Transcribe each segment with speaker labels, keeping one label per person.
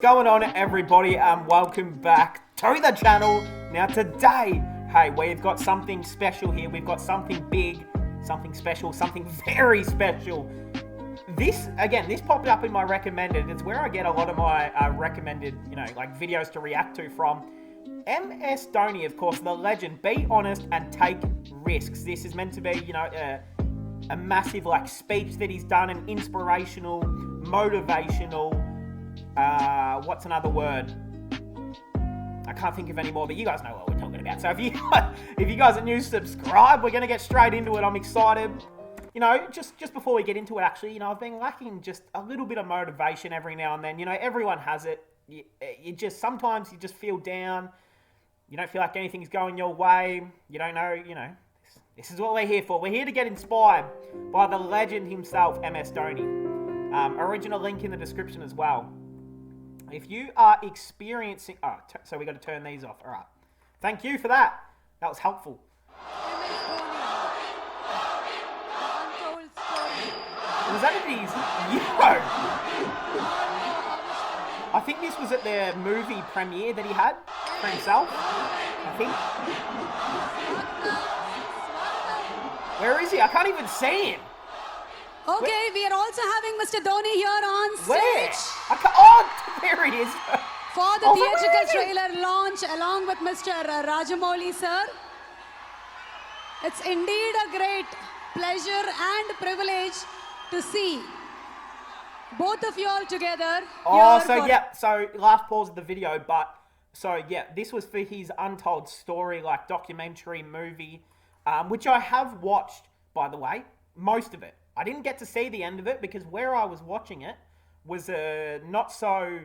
Speaker 1: Going on, everybody, and welcome back to the channel. Now today, hey, we've got something special here. We've got something big, something special, something very special. This popped up in my recommended. It's where I get a lot of my recommended, like videos to react to from. MS Dhoni, of course, the legend. Be honest and take risks. This is meant to be, a massive speech that he's done, an inspirational, motivational. What's another word? I can't think of any more, but you guys know what we're talking about. So if you guys are new, subscribe. We're gonna get straight into it. I'm excited. Just before we get into it, actually, I've been lacking just a little bit of motivation every now and then. Everyone has it. Sometimes you just feel down. You don't feel like anything's going your way. You don't know. This is what we're here for. We're here to get inspired by the legend himself, MS Dhoni. Original link in the description as well. If you are experiencing... so we got to turn these off. All right. Thank you for that. That was helpful. Was that at his... I think this was at the movie premiere that he had for himself. I think. Where is he? I can't even see him.
Speaker 2: Okay, we are also having Mr. Dhoni here on stage.
Speaker 1: Where? There he is.
Speaker 2: For the theatrical trailer launch along with Mr. Rajamouli, sir. It's indeed a great pleasure and privilege to see both of you all together.
Speaker 1: So last pause of the video, but this was for his Untold Story, documentary movie, which I have watched, by the way, most of it. I didn't get to see the end of it because where I was watching it was a not so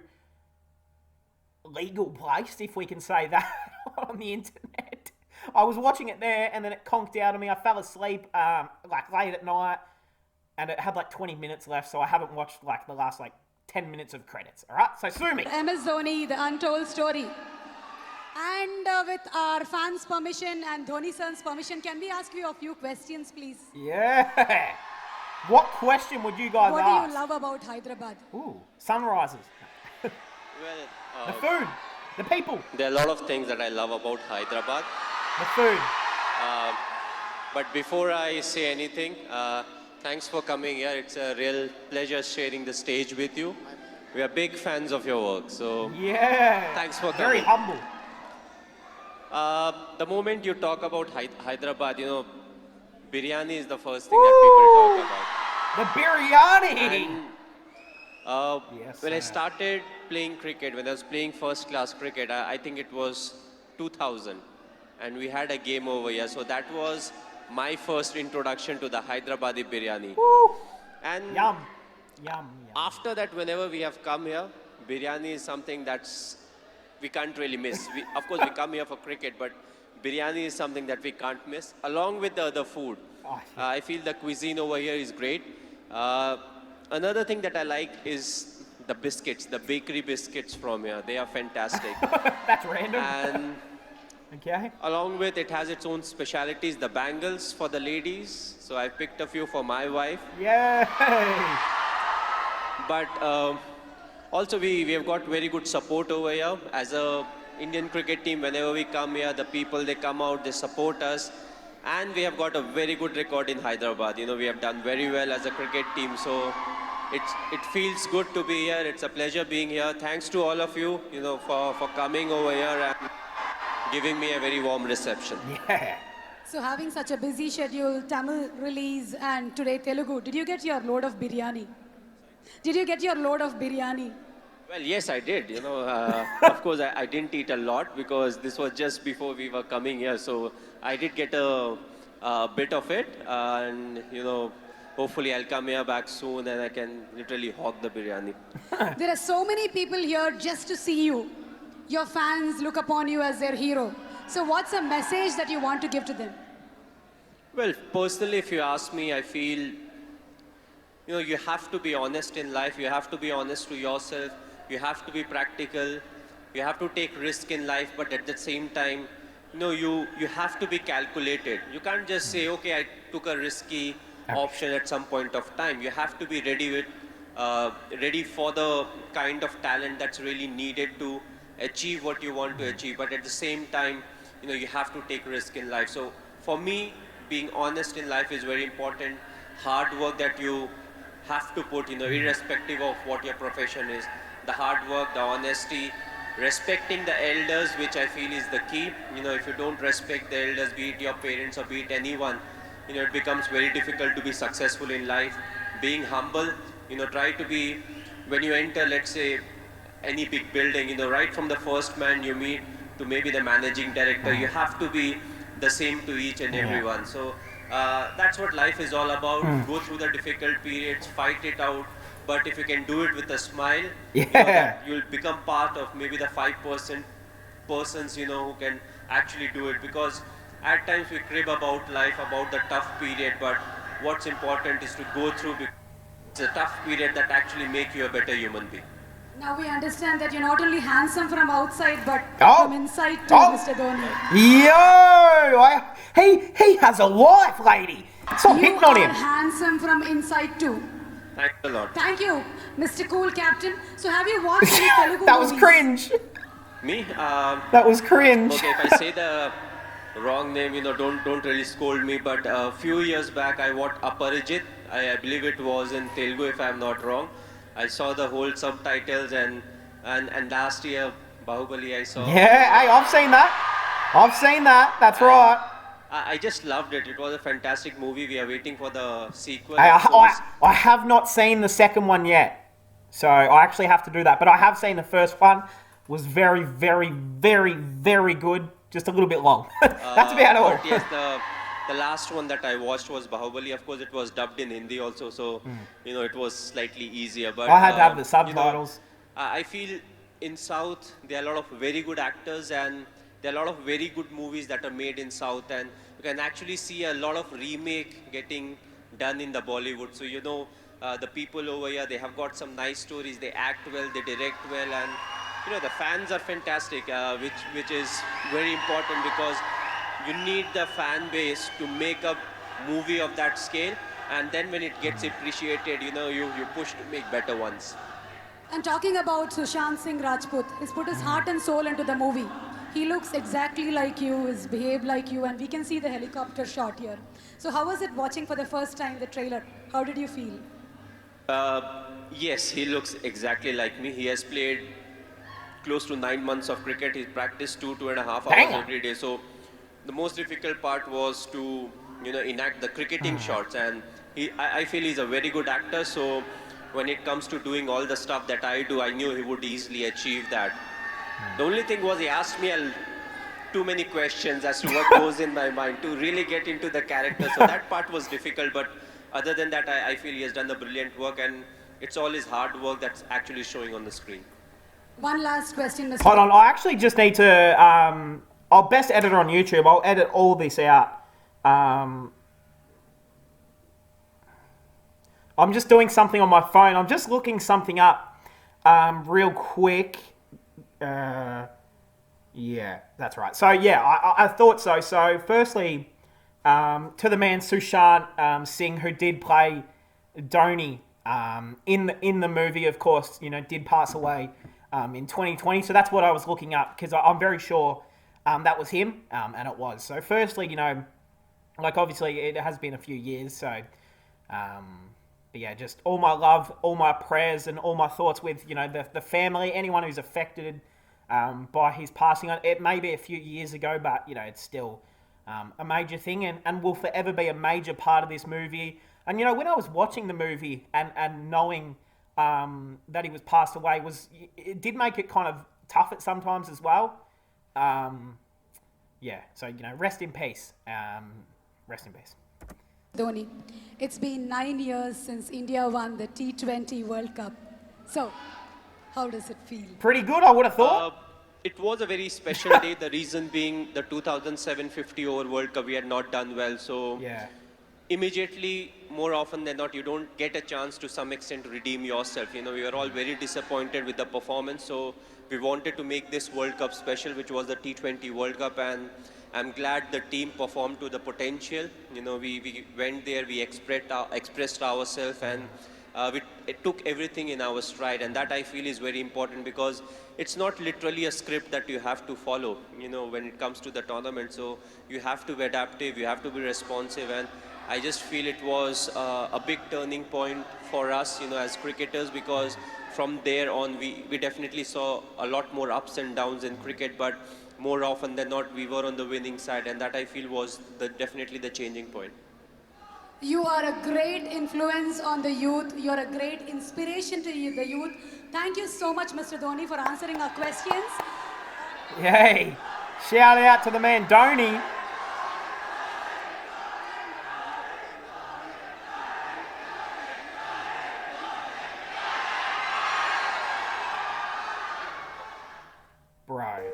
Speaker 1: legal place, if we can say that, on the internet. I was watching it there and then it conked out on me. I fell asleep late at night and it had 20 minutes left, so I haven't watched the last 10 minutes of credits. All right, so sue me.
Speaker 2: MS Dhoni, the Untold Story. And with our fans' permission and Dhoni sir's permission, can we ask you a few questions, please?
Speaker 1: Yeah. What question would you guys ask?
Speaker 2: What do you love about Hyderabad?
Speaker 1: Ooh, sunrises. The food, the people.
Speaker 3: There are a lot of things that I love about Hyderabad.
Speaker 1: The food.
Speaker 3: But before I say anything, thanks for coming here. It's a real pleasure sharing the stage with you. We are big fans of your work, so
Speaker 1: yeah.
Speaker 3: Thanks for coming.
Speaker 1: Very humble.
Speaker 3: The moment you talk about Hyderabad, biryani is the first thing that people talk about.
Speaker 1: The biryani!
Speaker 3: And, when I started playing cricket, when I was playing first class cricket, I think it was 2000. And we had a game over here. So that was my first introduction to the Hyderabadi biryani.
Speaker 1: Woo.
Speaker 3: And
Speaker 1: yum. Yum.
Speaker 3: After that, whenever we have come here, biryani is something we can't really miss. Of course, we come here for cricket, but biryani is something that we can't miss, along with the other food. I feel the cuisine over here is great. Another thing that I like is the biscuits, the bakery biscuits from here. They are fantastic.
Speaker 1: That's random.
Speaker 3: And
Speaker 1: okay.
Speaker 3: Along with it has its own specialities, the bangles for the ladies. So I picked a few for my wife.
Speaker 1: Yay!
Speaker 3: But also we have got very good support over here. As a Indian cricket team, whenever we come here, the people, they come out, they support us. And we have got a very good record in Hyderabad. We have done very well as a cricket team. So it feels good to be here. It's a pleasure being here. Thanks to all of you, for coming over here and giving me a very warm reception.
Speaker 1: Yeah.
Speaker 2: So having such a busy schedule, Tamil release and today Telugu, did you get your load of biryani? Did you get your load of biryani?
Speaker 3: Well, yes, I did. Of course, I didn't eat a lot because this was just before we were coming here. So I did get a bit of it. And, hopefully I'll come here back soon and I can literally hog the biryani.
Speaker 2: There are so many people here just to see you. Your fans look upon you as their hero. So what's a message that you want to give to them?
Speaker 3: Well, personally, if you ask me, I feel, you have to be honest in life. You have to be honest to yourself. You have to be practical. You have to take risk in life, but at the same time, you have to be calculated. You can't just say, okay, I took a risky option at some point of time. You have to be ready ready for the kind of talent that's really needed to achieve what you want to achieve. But at the same time, you have to take risk in life. So for me, being honest in life is very important. Hard work that you have to put, irrespective of what your profession is. The hard work, the honesty, respecting the elders, which I feel is the key. If you don't respect the elders, be it your parents or be it anyone, it becomes very difficult to be successful in life. Being humble, try to be, when you enter, let's say, any big building, right from the first man you meet to maybe the managing director, you have to be the same to each and everyone. So that's what life is all about. Go through the difficult periods, fight it out. But if you can do it with a smile, that you'll become part of maybe the 5% persons, who can actually do it. Because at times we crib about life, about the tough period, but what's important is to go through, because it's a tough period that actually make you a better human being.
Speaker 2: Now we understand that you're not only handsome from outside, but from inside too, Mr. Dhoni.
Speaker 1: He has a life, lady. Stop hitting on him.
Speaker 2: You are handsome from inside too.
Speaker 3: Thanks a lot.
Speaker 2: Thank you, Mr. Cool Captain. So have you watched any Telugu
Speaker 1: That was
Speaker 2: movies?
Speaker 1: cringe.
Speaker 3: Me?
Speaker 1: That was cringe.
Speaker 3: Okay, if I say the wrong name, don't really scold me. But a few years back, I watched Aparijit. I believe it was in Telugu, if I'm not wrong. I saw the whole subtitles, and last year Bahubali I saw.
Speaker 1: Yeah, hey, I've seen that. That's right.
Speaker 3: I just loved it. It was a fantastic movie. We are waiting for the sequel.
Speaker 1: Hey, I have not seen the second one yet, so I actually have to do that. But I have seen the first one. Was very, very, very, very good. Just a little bit long. That's about all.
Speaker 3: Yes, the last one that I watched was Bahubali. Of course, it was dubbed in Hindi also, so it was slightly easier. But
Speaker 1: I had to have the subtitles.
Speaker 3: I feel in South there are a lot of very good actors, and there are a lot of very good movies that are made in South, and you can actually see a lot of remake getting done in the Bollywood. So the people over here, they have got some nice stories. They act well, they direct well, and the fans are fantastic, which is very important, because you need the fan base to make a movie of that scale, and then when it gets appreciated, you push to make better ones.
Speaker 2: And talking about Sushant Singh Rajput, he's put his heart and soul into the movie. He looks exactly like you, he's behaved like you, and we can see the helicopter shot here. So how was it watching for the first time the trailer? How did you feel?
Speaker 3: Yes, he looks exactly like me. He has played close to 9 months of cricket. He practiced 2.5 hours every day. So the most difficult part was to enact the cricketing shots, and I feel he's a very good actor. So when it comes to doing all the stuff that I do, I knew he would easily achieve that. The only thing was he asked me too many questions as to what goes in my mind to really get into the character. So that part was difficult, but other than that, I feel he has done the brilliant work, and it's all his hard work that's actually showing on the screen.
Speaker 2: One last question, Mr.
Speaker 1: Hold on, I actually just need to, I'll best editor on YouTube. I'll edit all this out. I'm just doing something on my phone. I'm just looking something up real quick. Yeah, that's right. So yeah, I thought so. So firstly, to the man Sushant Singh, who did play Dhoni in the movie, of course, did pass away in 2020. So that's what I was looking up, because I'm very sure that was him, and it was. So firstly, like obviously it has been a few years, so but yeah, just all my love, all my prayers, and all my thoughts with the family, anyone who's affected by his passing. It may be a few years ago, but it's still a major thing, and will forever be a major part of this movie. And when I was watching the movie and knowing that he was passed away, it did make it kind of tough at sometimes as well. Yeah, so rest in peace. Rest in peace.
Speaker 2: Dhoni, it's been 9 years since India won the T20 World Cup. So, how does it feel?
Speaker 1: Pretty good, I would have thought.
Speaker 3: It was a very special day. The reason being the 2007 50 over World Cup, we had not done well. So
Speaker 1: Yeah.
Speaker 3: immediately, more often than not, you don't get a chance to some extent to redeem yourself. We were all very disappointed with the performance. So we wanted to make this World Cup special, which was the T20 World Cup. And I'm glad the team performed to the potential. We went there, we expressed ourselves, and it took everything in our stride, and that I feel is very important, because it's not literally a script that you have to follow, when it comes to the tournament. So you have to be adaptive, you have to be responsive, and I just feel it was a big turning point for us, as cricketers, because from there on, we definitely saw a lot more ups and downs in cricket, but more often than not, we were on the winning side, and that I feel was definitely the changing point.
Speaker 2: You are a great influence on the youth. You are a great inspiration to the youth. Thank you so much, Mr. Dhoni, for answering our questions.
Speaker 1: Yay! Shout out to the man, Dhoni. Bro.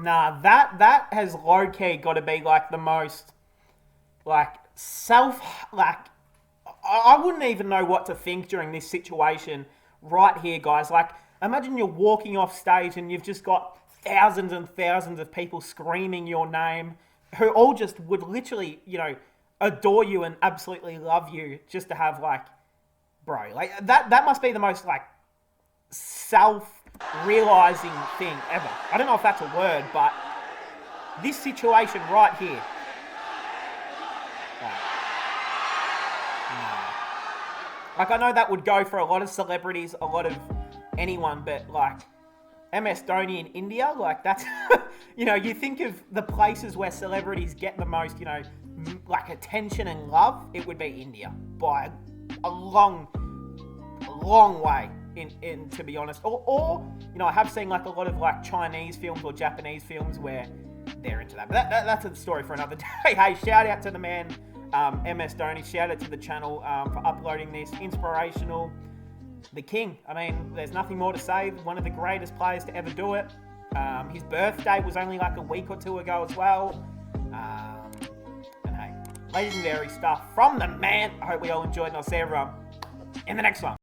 Speaker 1: Nah, that has low-key got to be like the most, like, I wouldn't even know what to think during this situation right here, guys. Like, imagine you're walking off stage and you've just got thousands and thousands of people screaming your name, who all just would literally, adore you and absolutely love you, just to have, like, bro, like, that must be the most, like, self-realizing thing ever. I don't know if that's a word, but this situation right here. Like, I know that would go for a lot of celebrities, a lot of anyone, but, like, MS Dhoni in India, like, that's, you think of the places where celebrities get the most, like, attention and love, it would be India, by a long way, in to be honest. Or, I have seen, like, a lot of, like, Chinese films or Japanese films where they're into that. But that's a story for another day. Hey, shout out to the man, MS Dhoni. Shout out to the channel for uploading this. Inspirational. The king. I mean, there's nothing more to say. One of the greatest players to ever do it. His birthday was only like a week or two ago as well. And hey, legendary stuff from the man. I hope we all enjoyed, and I'll see everyone in the next one.